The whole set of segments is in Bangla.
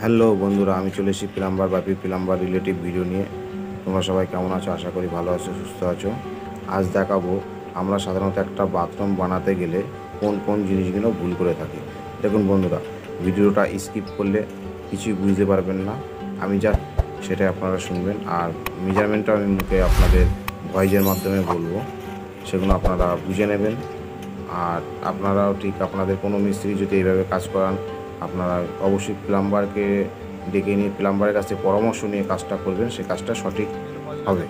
হ্যালো বন্ধুরা, আমি চলে এসেছি প্লাম্বার বাপি প্লাম্বার রিলেটিভ ভিডিও নিয়ে। তোমরা সবাই কেমন আছো? আশা করি ভালো আছো, সুস্থ আছো। আজ দেখাবো আমরা সাধারণত একটা বাথরুম বানাতে গেলে কোন কোন জিনিসগুলো ভুল করে থাকি। দেখুন বন্ধুরা, ভিডিওটা স্কিপ করলে কিছুই বুঝতে পারবেন না। আমি যা সেটাই আপনারা শুনবেন, আর মেজারমেন্টটা আমি মুখে আপনাদের ভয়েসের মাধ্যমে বলবো, সেগুলো আপনারা বুঝে নেবেন। আর আপনারাও ঠিক আপনাদের কোনো মিস্ত্রি যদি এইভাবে কাজ করান, আপনারা অবশ্যই প্লাম্বারকে ডেকে নিয়ে প্লাম্বারের কাছে পরামর্শ নিয়ে কাজটা করবেন, সেই কাজটা সঠিক হবে।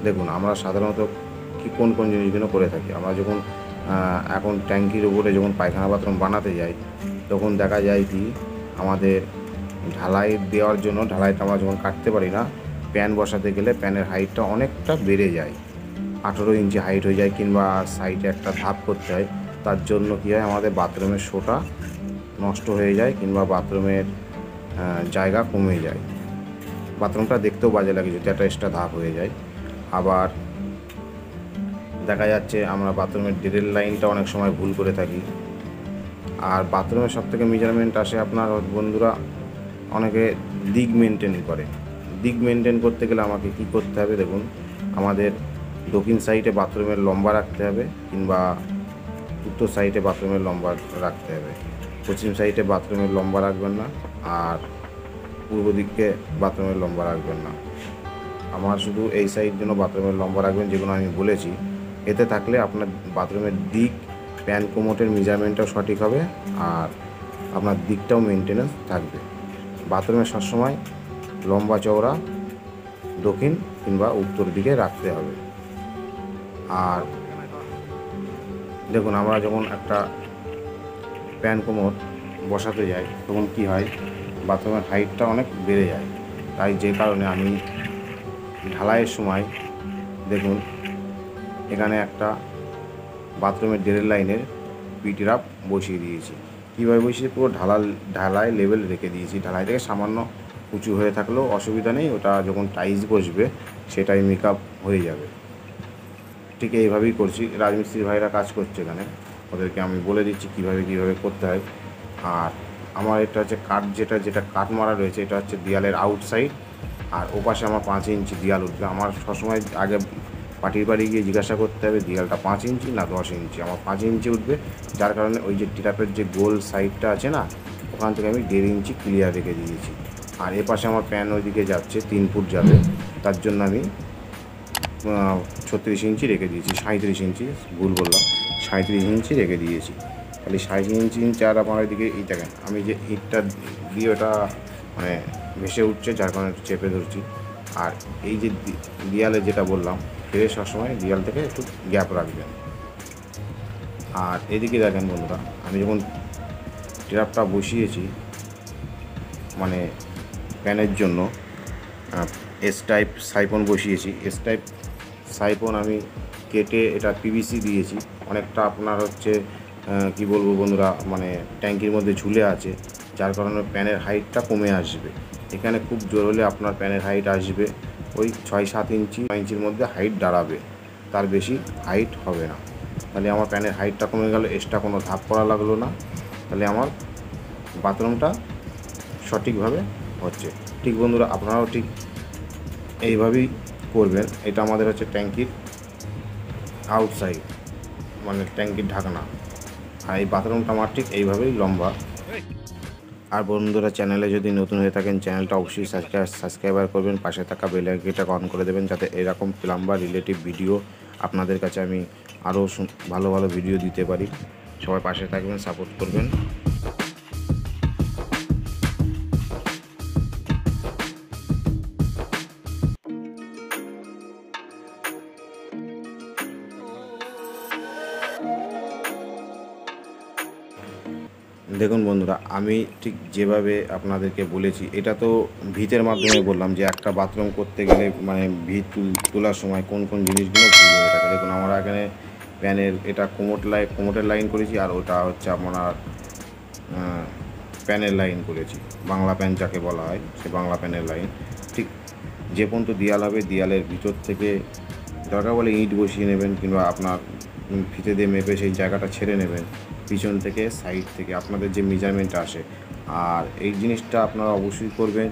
দেখুন, আমরা সাধারণত কোন কোন জিনিসগুলো করে থাকি। আমরা যখন এখন ট্যাঙ্কির উপরে যখন পায়খানা বাথরুম বানাতে যাই, তখন দেখা যায় কি আমাদের ঢালাই দেওয়ার জন্য ঢালাইটা আমরা যখন কাটতে পারি না, প্যান বসাতে গেলে প্যানের হাইটটা অনেকটা বেড়ে যায়, 18 ইঞ্চি হাইট হয়ে যায়, কিংবা সাইডে একটা ধাপ করতে হয়। তার জন্য কী হয়, আমাদের বাথরুমের শোটা নষ্ট হয়ে যায়, কিংবা বাথরুমের জায়গা কমে যায়, বাথরুমটা দেখতেও বাজে লাগে যদি একটা এক্সট্রা ধাপ হয়ে যায়। আবার দেখা যাচ্ছে আমরা বাথরুমের ড্রেন লাইনটা অনেক সময় ভুল করে থাকি। আর বাথরুমের সবথেকে মেজারমেন্ট আসে আপনার বন্ধুরা, অনেকে দিক মেনটেন করে। দিক মেনটেন করতে গেলে আমাকে কি করতে হবে? দেখুন, আমাদের দক্ষিণ সাইডে বাথরুমের লম্বা রাখতে হবে, কিংবা উত্তর সাইডে বাথরুমের লম্বা রাখতে হবে। পশ্চিম সাইডে বাথরুমের লম্বা রাখবেন না, আর পূর্ব দিকে বাথরুমের লম্বা রাখবেন না। আমার শুধু এই সাইড জন্য বাথরুমের লম্বা রাখবেন, যেগুলো আমি বলেছি। এতে থাকলে আপনার বাথরুমের দিক, প্যান কোমোটের মেজারমেন্টটাও সঠিক হবে, আর আপনার দিকটাও মেনটেনেন্স থাকবে। বাথরুমে সবসময় লম্বা চওড়া দক্ষিণ কিংবা উত্তর দিকে রাখতে হবে। আর দেখুন, আমরা যখন একটা প্যান কোমোড বসাতে যাই, তখন কি হয়, বাথরুমের হাইটটা অনেক বেড়ে যায়। তাই যে কারণে আমি ঢালাইয়ের সময় দেখুন এখানে একটা বাথরুমের ড্রেন লাইনের পিটি রাপ বসিয়ে দিয়েছি। কীভাবে বসিয়ে? পুরো ঢালাই লেভেল রেখে দিয়েছি। ঢালাই থেকে সামান্য উঁচু হয়ে থাকলেও অসুবিধা নেই, ওটা যখন টাইলস বসবে সেটাই মেকআপ হয়ে যাবে। ঠিক এইভাবেই করছি। রাজমিস্ত্রি ভাইরা কাজ করছে এখানে, ওদেরকে আমি বলে দিচ্ছি কীভাবে করতে হয়। আর আমার এটা হচ্ছে কাঠ, যেটা কাঠ মারা রয়েছে, এটা হচ্ছে দেয়ালের আউটসাইড, আর ওপাশে আমার 5 ইঞ্চি দেয়াল উঠবে। আমার সবসময় আগে পাটির বাড়ি গিয়ে জিজ্ঞাসা করতে হবে দেয়ালটা 5 ইঞ্চি না 10 ইঞ্চি। আমার 5 ইঞ্চি উঠবে, যার কারণে ওই যে টিরাপের যে গোল সাইডটা আছে না, ওখান থেকে আমি 1.5 ইঞ্চি ক্লিয়ার রেখে দিয়েছি। আর এপাশে আমার প্যান ওইদিকে যাচ্ছে 3 ফুট যাবে, তার জন্য আমি 36 ইঞ্চি রেখে দিয়েছি। 37 ইঞ্চি, ভুল বললাম, 37 ইঞ্চি রেখে দিয়েছি। তাহলে 37 ইঞ্চি। আর আমার ওইদিকে এই দেখেন, আমি যে ইটটা দিয়ে ওটা মানে ভেসে উঠছে, যার কারণে চেপে ধরছি। আর এই যে দেয়ালে যেটা বললাম, ফিরে সবসময় দেয়াল থেকে একটু গ্যাপ রাখবেন। আর এদিকে দেখেন বন্ধুরা, আমি যখন ট্র্যাপটা বসিয়েছি মানে প্যানের জন্য এস টাইপ সাইপন বসিয়েছি। এস টাইপ সাইপন আমি কেটে এটা পিভিসি দিয়েছি। অনেকটা আপনার হচ্ছে কি বলবো বন্ধুরা, মানে ট্যাঙ্কির মধ্যে ঝুলে আছে, যার কারণে প্যানের হাইটটা কমে আসবে। এখানে খুব জোর হলে আপনার প্যানের হাইট আসবে ওই 6-7 ইঞ্চি, 9 ইঞ্চির মধ্যে হাইট দাঁড়াবে, তার বেশি হাইট হবে না। তাহলে আমার প্যানের হাইটটা কমে গেল, এক্সট্রা কোনো ধাপ করা লাগলো না। তাহলে আমার বাথরুমটা সঠিকভাবে হচ্ছে। ঠিক বন্ধুরা, আপনারাও ঠিক এইভাবেই করবেন। এটা আমাদের হচ্ছে ট্যাঙ্কির আউটসাইড, মানে ট্যাঙ্কির ঢাকনা। আর এই বাথরুমটা আমার ঠিক এইভাবেই লম্বা। আর বন্ধুরা, চ্যানেলে যদি নতুন হয়ে থাকেন, চ্যানেলটা অবশ্যই সাবস্ক্রাইবার করবেন, পাশে থাকা বেল আইকনটা অন করে দেবেন, যাতে এরকম প্লাম্বার রিলেটিভ ভিডিও আপনাদের কাছে আমি আরও ভালো ভালো ভিডিও দিতে পারি। সবাই পাশে থাকবেন, সাপোর্ট করবেন। দেখুন বন্ধুরা, আমি ঠিক যেভাবে আপনাদেরকে বলেছি, এটা তো ভিতের মাধ্যমে বললাম যে একটা বাথরুম করতে গেলে মানে ভিত তোলার সময় কোন কোন জিনিসগুলো ভুল হয়ে থাকে। দেখুন, আমরা এখানে প্যানের এটা কোমোটের লাইন করেছি, আর ওটা হচ্ছে আপনার প্যানের লাইন করেছি। বাংলা প্যান যাকে বলা হয়, সে বাংলা প্যানের লাইন। ঠিক যে পর্যন্ত দেয়াল হবে, দেয়ালের ভিতর থেকে দরকার বলে ইট বসিয়ে নেবেন, কিংবা আপনার ফিতে দিয়ে মেপে সেই জায়গাটা ছেড়ে নেবেন, পিছন থেকে সাইড থেকে আপনাদের যে মেজারমেন্ট আসে। আর এই জিনিসটা আপনারা অবশ্যই করবেন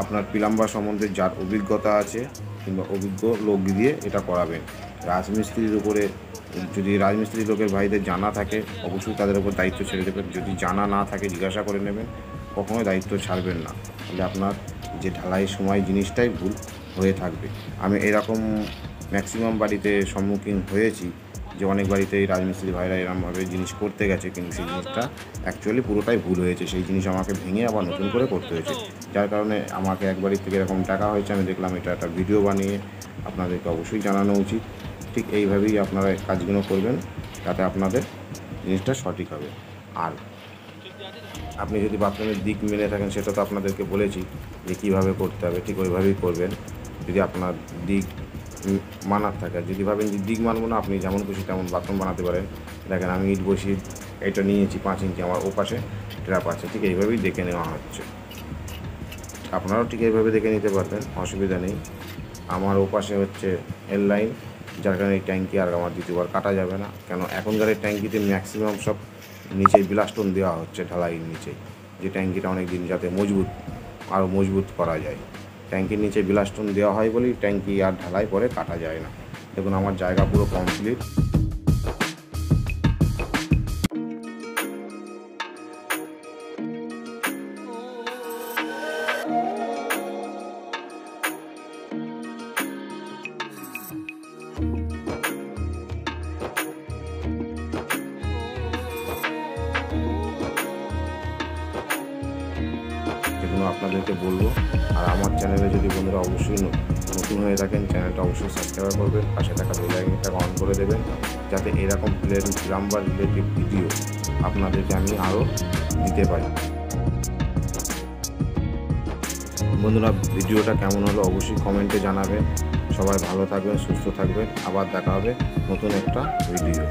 আপনার প্লাম্বার সম্বন্ধে যার অভিজ্ঞতা আছে কিংবা অভিজ্ঞ লোক দিয়ে এটা করাবেন। রাজমিস্ত্রির উপরে যদি রাজমিস্ত্রি লোকের ভাইদের জানা থাকে অবশ্যই তাদের উপর দায়িত্ব ছেড়ে দেবেন। যদি জানা না থাকে জিজ্ঞাসা করে নেবেন, কখনোই দায়িত্ব ছাড়বেন না, তাহলে আপনার যে ঢালাইয়ের সময় জিনিসটাই ভুল হয়ে থাকবে। আমি এরকম ম্যাক্সিমাম বাড়িতে সম্মুখীন হয়েছি যে অনেক বাড়িতেই রাজমিস্ত্রি ভাইরা এরকমভাবে জিনিস করতে গেছে, কিন্তু সেই জিনিসটা অ্যাকচুয়ালি পুরোটাই ভুল হয়েছে। সেই জিনিস আমাকে ভেঙে আবার নতুন করে করতে হয়েছে, যার কারণে আমাকে এক বাড়ির থেকে এরকম টাকা হয়েছে। আমি দেখলাম এটা একটা ভিডিও বানিয়ে আপনাদেরকে অবশ্যই জানানো উচিত। ঠিক এইভাবেই আপনারা কাজগুলো করবেন, তাতে আপনাদের জিনিসটা সঠিক হবে। আর আপনি যদি বাথরুমের দিক মেনে থাকেন, সেটা তো আপনাদেরকে বলেছি যে কীভাবে করতে হবে, ঠিক ওইভাবেই করবেন। যদি আপনার দিক মানার থাকে, যদি ভাবেন যে দিক মানব না, আপনি যেমন খুশি তেমন বাথরুম বানাতে পারেন। দেখেন আমি ইট বসিয়ে এটা নিয়েছি 5 ইঞ্চি, আমার ওপাশে ট্র্যাপ আছে, ঠিক এইভাবেই দেখে নেওয়া হচ্ছে। আপনারাও ঠিক এইভাবে দেখে নিতে পারবেন, অসুবিধা নেই। আমার ওপাশে হচ্ছে এল লাইন, যার কারণে এই ট্যাঙ্কি আর আমার দ্বিতীয়বার কাটা যাবে না। কেন এখনকার এই ট্যাঙ্কিতে ম্যাক্সিমাম সব নিচে বিলাস্টোন দেওয়া হচ্ছে ঢালাইয়ের নিচে, যে ট্যাঙ্কিটা অনেক দিন যাতে আরও মজবুত করা যায়। ট্যাঙ্কির নিচে বিলাস্টোন দেওয়া হয় বলেই ট্যাঙ্কি আর ঢালাই পরে কাটা যায় না। দেখুন আমার জায়গা পুরো কমপ্লিট। যেগুলো আপনাদেরকে বলবো। আর আমার চ্যানেলে যদি বন্ধুরা অবশ্যই নতুন হয়ে থাকেন, চ্যানেলটা অবশ্যই সাবস্ক্রাইব করবেন, পাশে থাকা বেল আইকনটাকে অন করে দেবেন, যাতে এরকম প্লাম্বার রিলেটিভ ভিডিও আপনাদেরকে আমি আরও দিতে পারি। বন্ধুরা ভিডিওটা কেমন হলো অবশ্যই কমেন্টে জানাবেন। সবাই ভালো থাকবেন, সুস্থ থাকবেন, আবার দেখা হবে নতুন একটা ভিডিও।